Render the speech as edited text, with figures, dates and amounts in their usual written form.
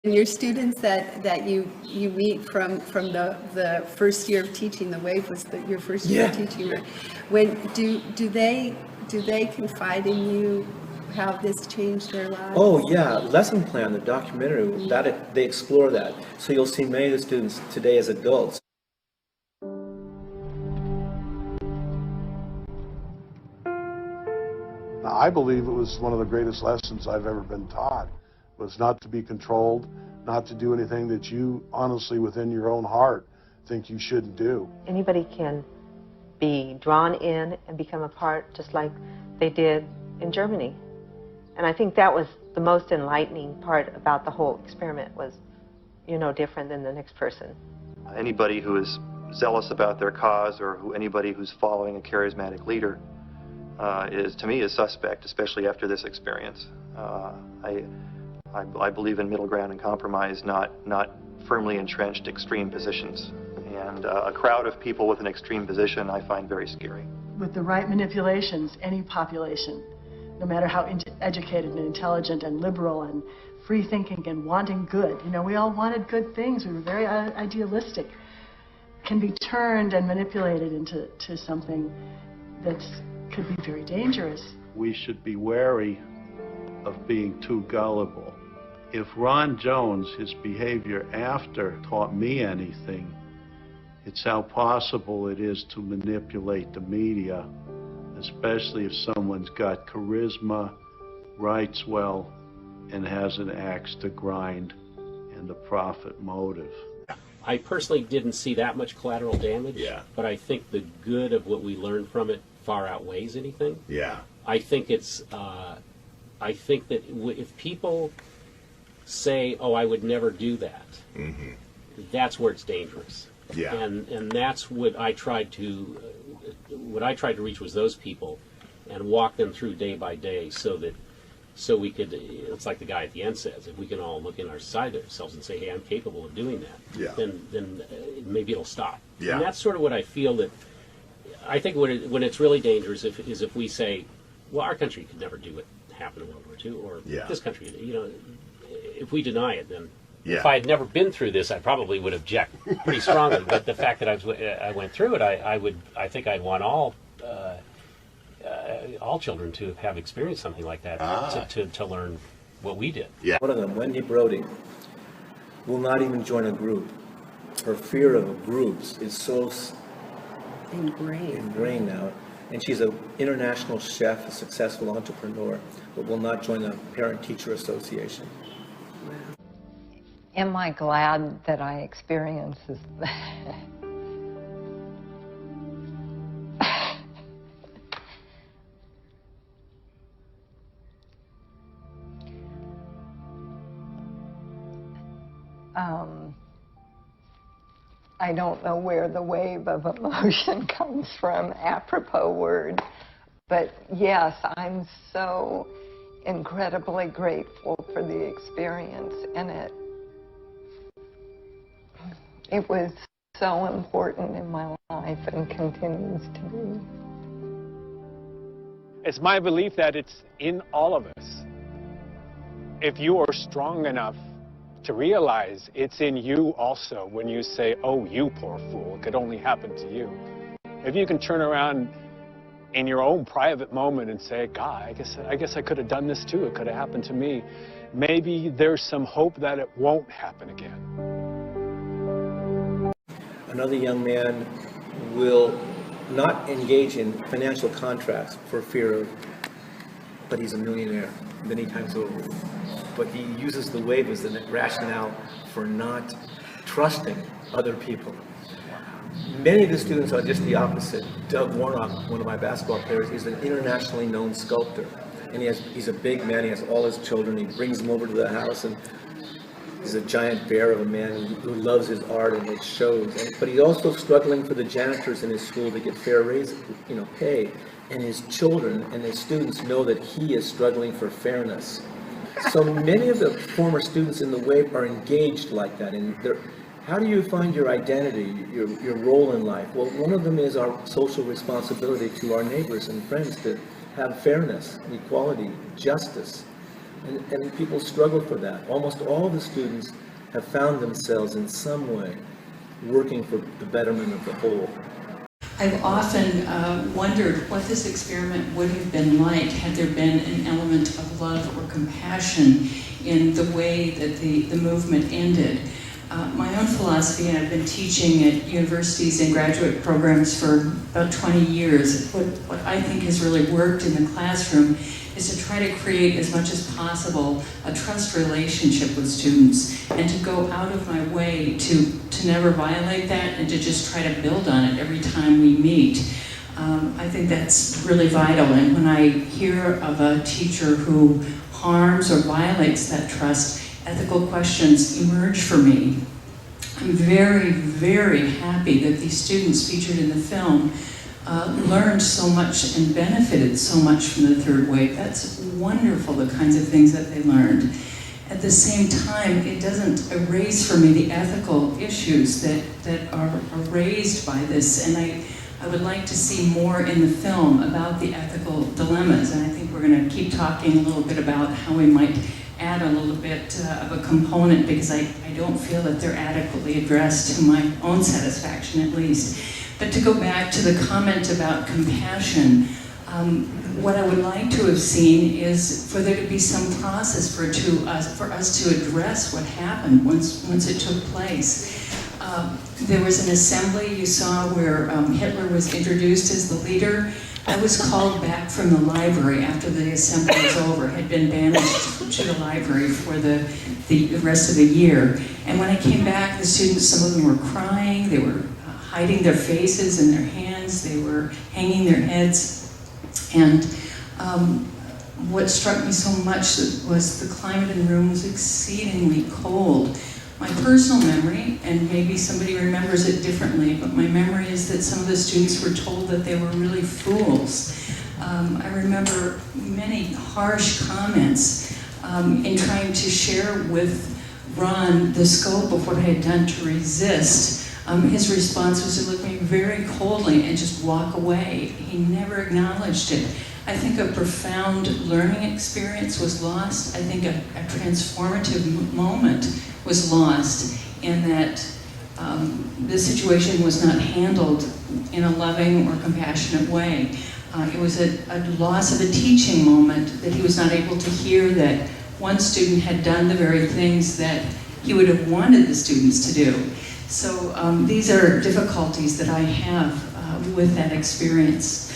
And your students that you meet from the first year of teaching, the WAVE was your first year of teaching, right? When do they confide in you how this changed their lives? Oh yeah, lesson plan, the documentary, that they explore that. So you'll see many of the students today as adults. Now, I believe it was one of the greatest lessons I've ever been taught, was not to be controlled, not to do anything that you honestly within your own heart think you shouldn't do. Anybody can be drawn in and become a part, just like they did in Germany. And I think that was the most enlightening part about the whole experiment, was you're no different than the next person. Anybody who is zealous about their cause, or anybody who's following a charismatic leader, to me is suspect, especially after this experience. I believe in middle ground and compromise, not firmly entrenched extreme positions. And a crowd of people with an extreme position I find very scary. With the right manipulations, any population, no matter how educated and intelligent and liberal and free-thinking and wanting good, we all wanted good things, we were very idealistic, can be turned and manipulated into something that could be very dangerous. We should be wary of being too gullible. If Ron Jones, his behavior after, taught me anything, it's how possible it is to manipulate the media, especially if someone's got charisma, writes well, and has an axe to grind and a profit motive. I personally didn't see that much collateral damage, but I think the good of what we learned from it far outweighs anything. I think it's, I think that if people say, oh, I would never do that, that's where it's dangerous. And that's what I tried to reach, was those people and walk them through day by day, so we could, it's like the guy at the end says, if we can all look in our side of ourselves and say, hey, I'm capable of doing that, then maybe it'll stop. And that's sort of what I feel that, I think when it's really dangerous is if we say, well, our country could never do what happened in World War II, or this country, if we deny it, then if I had never been through this, I probably would object pretty strongly. But the fact that I went through it, I think I'd want all children to have experienced something like that, to learn what we did. One of them, Wendy Brody, will not even join a group. Her fear of groups is so ingrained now. And she's an international chef, a successful entrepreneur, but will not join the Parent-Teacher Association. Am I glad that I experienced this? I don't know where the wave of emotion comes from, apropos word, but yes, I'm so incredibly grateful for the experience, and it was so important in my life and continues to be. It's my belief that it's in all of us. If you are strong enough to realize it's in you also, when you say, oh, you poor fool, it could only happen to you. If you can turn around in your own private moment and say, God, I guess I could have done this too, it could have happened to me, maybe there's some hope that it won't happen again. Another young man will not engage in financial contracts for fear of, but he's a millionaire many times over. But he uses the wave as the rationale for not trusting other people. Many of the students are just the opposite. Doug Warnock, one of my basketball players, is an internationally known sculptor. And he's a big man, he has all his children, he brings them over to the house, and he's a giant bear of a man who loves his art, and it shows. But he's also struggling for the janitors in his school to get fair pay. And his children and his students know that he is struggling for fairness. So many of the former students in the WAVE are engaged like that. And how do you find your identity, your role in life? Well, one of them is our social responsibility to our neighbors and friends to have fairness, equality, justice. And people struggle for that. Almost all the students have found themselves in some way working for the betterment of the whole. I've often wondered what this experiment would have been like had there been an element of love or compassion in the way that the movement ended. My own philosophy, and I've been teaching at universities and graduate programs for about 20 years, what I think has really worked in the classroom is to try to create as much as possible a trust relationship with students and to go out of my way to never violate that and to just try to build on it every time we meet. I think that's really vital, and when I hear of a teacher who harms or violates that trust, ethical questions emerge for me. I'm very, very happy that these students featured in the film learned so much and benefited so much from the third wave. That's wonderful, the kinds of things that they learned. At the same time, it doesn't erase for me the ethical issues that are raised by this, and I would like to see more in the film about the ethical dilemmas, and I think we're going to keep talking a little bit about how we might add a little bit of a component, because I don't feel that they're adequately addressed to my own satisfaction at least. But to go back to the comment about compassion, what I would like to have seen is for there to be some process for us to address what happened once it took place. There was an assembly you saw where Hitler was introduced as the leader. I was called back from the library after the assembly was over. I had been banished to the library for the rest of the year. And when I came back, the students, some of them were crying, they were hiding their faces and their hands, they were hanging their heads. And what struck me so much was the climate in the room was exceedingly cold. My personal memory, and maybe somebody remembers it differently, but my memory is that some of the students were told that they were really fools. I remember many harsh comments in trying to share with Ron the scope of what I had done to resist. His response was to look at me very coldly and just walk away. He never acknowledged it. I think a profound learning experience was lost. I think a transformative moment was lost in that the situation was not handled in a loving or compassionate way. It was a loss of a teaching moment, that he was not able to hear that one student had done the very things that he would have wanted the students to do. So these are difficulties that I have with that experience.